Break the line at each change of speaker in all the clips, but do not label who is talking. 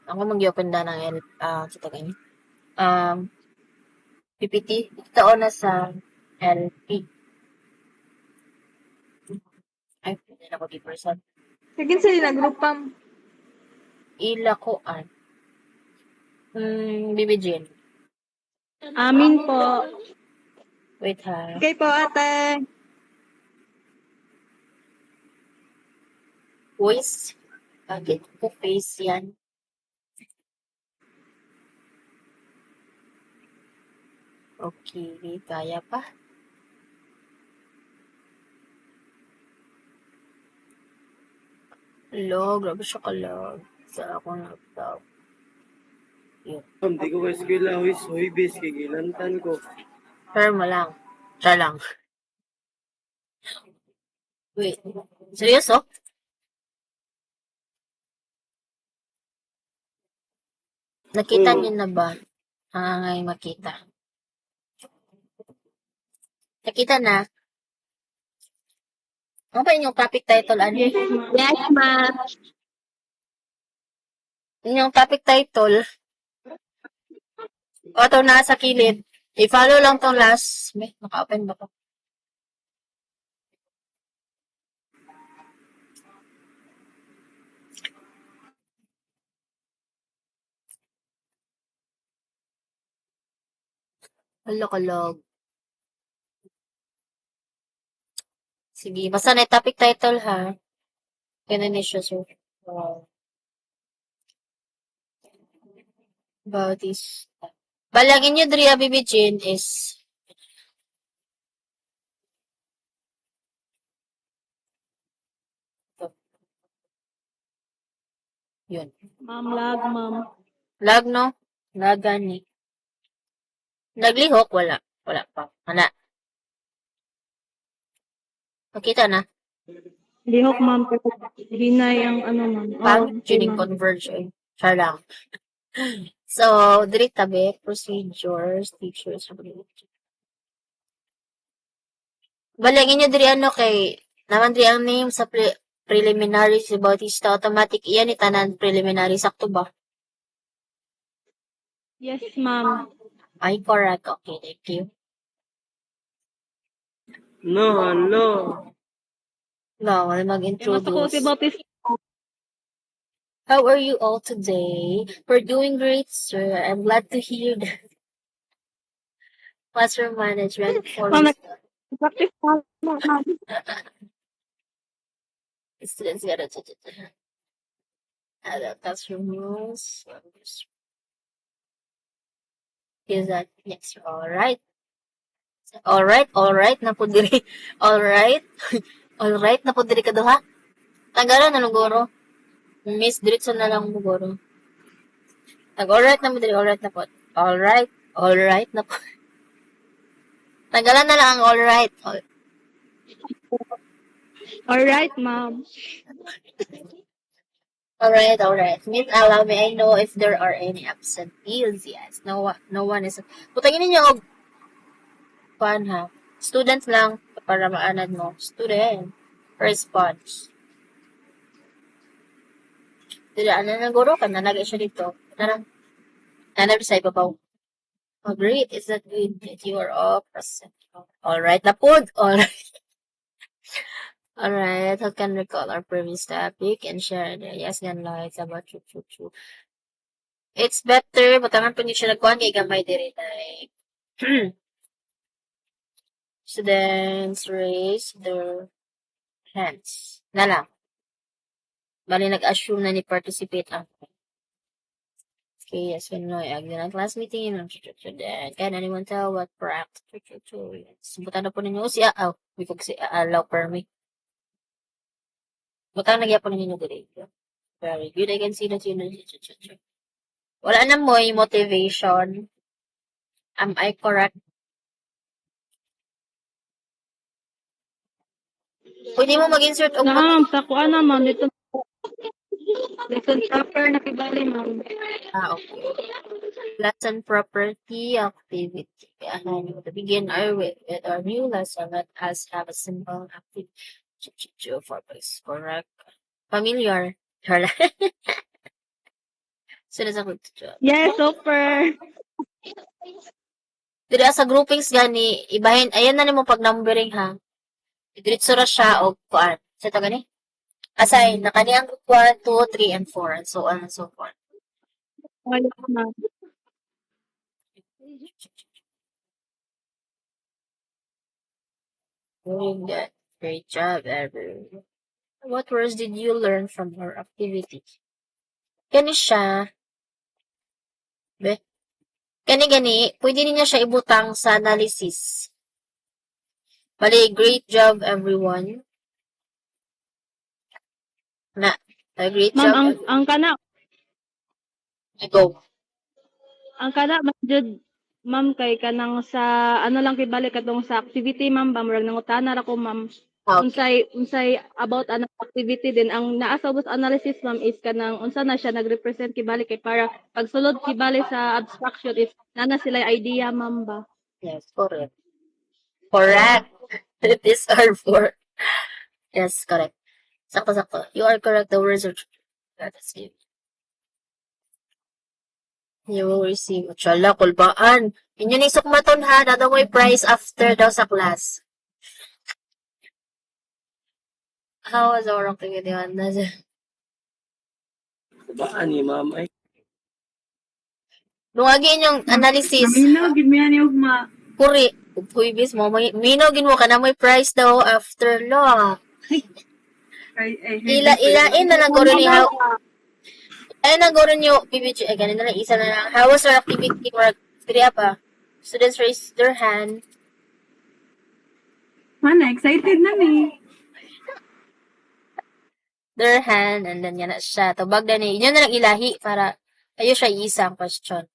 Ako mag-open na ng sa tagay. PPT. Ito na sa LP. Ay, hindi na ko di person.
Kagin sila nag-grupam.
Ila ko Bibijin.
Amin po.
Wait ha.
Okay po, ate.
Voice. Bakit ko face yan? Okay, kaya pa. Hello, grabe siya kalag. Sa akong laptop. Yun.
Hindi ko kasi kilawis, huy, base, kigilantan ko.
Pero mo lang. Siya lang. Wait. Seryoso? Nakita
Oo.
niyo na ba? Ngay makita. Nakita na. Ano ba inyong topic title? Ano?
Yes, ma'am.
Inyong topic title. O, ito na sa kilid. I-follow lang tong last. May, naka-open ba ko? Kalog. Sige, basta na yung topic title ha. Ganun ni siya, sir. About this. Balagin nyo, Dria Bibijin is ito. Yun.
Ma'am, lag, ma'am.
Lag, no? Lagan ni. Naglihok? Wala. Wala pa. Wala. Makita na.
Lihok, ma'am. Hinay ang ano, ma'am.
Pangit
Okay,
yun yung
ma'am.
converge eh. Siya lang. So, diri tabi, procedures, teachers. Balagin nyo diri ano kay, naman diri ang name sa preliminary si Bautista. Automatic iyan itanan preliminary. Sakto ba?
Yes, ma'am.
Ay, correct. Okay, thank you.
No, hello.
No, wala
Mas ako si
mag-introduce.
Bautista.
How are you all today? We're doing great, sir. I'm glad to hear that. Classroom management for
Ma'am, practice pa, ma'am.
students gotta classroom rules. Is that next? All right. Na po diri. All right. Na po diri kaduha. Tagalan na lugoro. Miss diretso na lang lugoro. All right na mo diri. All right na po. All right na po. Tagalan na lang ang all right.
Alright, ma'am.
All right. Miss, allow me. I know if there are any absentees. Yes. No one is. Putangin ninyo og pan ha. Students lang para maanad mo. Student. Response. Dila na guro ka na nagay siya dito. Nanab sa ibabaw. Oh, great. Is that good that you are all present? All right. Napod. All right. All right. How can recall our previous topic and share the yes and lights about you. It's better, butangan po niyo siya nagkuhan kay gamay diri like students raise their hands. Na lang. Bali nag-assume na ni participate ang okay, yes, when no, ag na class meeting and can anyone tell what practice butan na po ninyo si before si allow per me. Butan na gyapon ninyo diri. Very good. I can see that you know. Wala na mo yung motivation. Am I correct? Pwede mo mag-insert og
Ma'am, sa kuha na, ma'am. Dito. Lesson proper na kibali, ma'am.
Okay. Lesson property activity. To begin with our new lesson, let us have a simple activity for this. Correct. Familiar. Sila sa good job.
Yes, super.
Dira sa groupings gani, ibahin, ayan na nimo pag numbering ha. Diretso ra siya og kuan. Sa to gani? Assign na kaniyang group 1, 2, 3, and 4, and so on and so forth.
Wala na.
Very good. Great job, everyone. What words did you learn from her activity? Kani siya, be, gani, pwede niya siya ibutang sa analysis. Bali, great job, everyone. Na, great
Ma'am,
job,
ang
everyone.
ang kana
Go.
jud ma'am kay kanang sa ano lang kay balik katong sa activity ma'am ba murag nangutana ra ko ma'am.
Okay.
Unsay about anong activity din ang naa sa ubos analysis ma'am is kanang unsa na siya nagrepresent kibalik kay para pagsulod kibalik sa abstraction is nana sila idea ma'am ba.
Yes, correct. Correct. It is our four. Yes, correct. Sakto. You are correct. The words are true. That is you. You will receive. Chala, kulbaan. Inyo ni sukmaton ha. Nado mo'y prize after daw sa class. How was our activity on this?
Baan ni ma'am ay.
Lungagin yung analysis.
Naminaw gid mi ani ugma.
Kuri. Puibis mo. Minogin mo ka na mo'y prize daw after law. Ilain na lang ko rin how. Ay, nang guro nyo, PBG, ganun na lang, isa na lang. How was our activity work? Kaya pa. Students raise their hand.
Mana excited na ni.
Their hand, and then yan na siya. Tubag na ni, yun na lang ilahi para ayo siya isang question.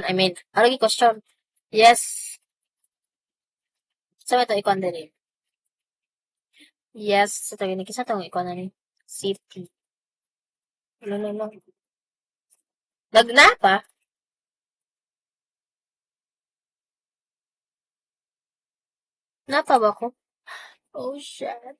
I mean, aragi question. Yes. So, ito, ikon din eh. Yes, ito, yun, kisa itong ikon na ni. Safety. No. Nagna pa? Napa ba ko? Oh, shit.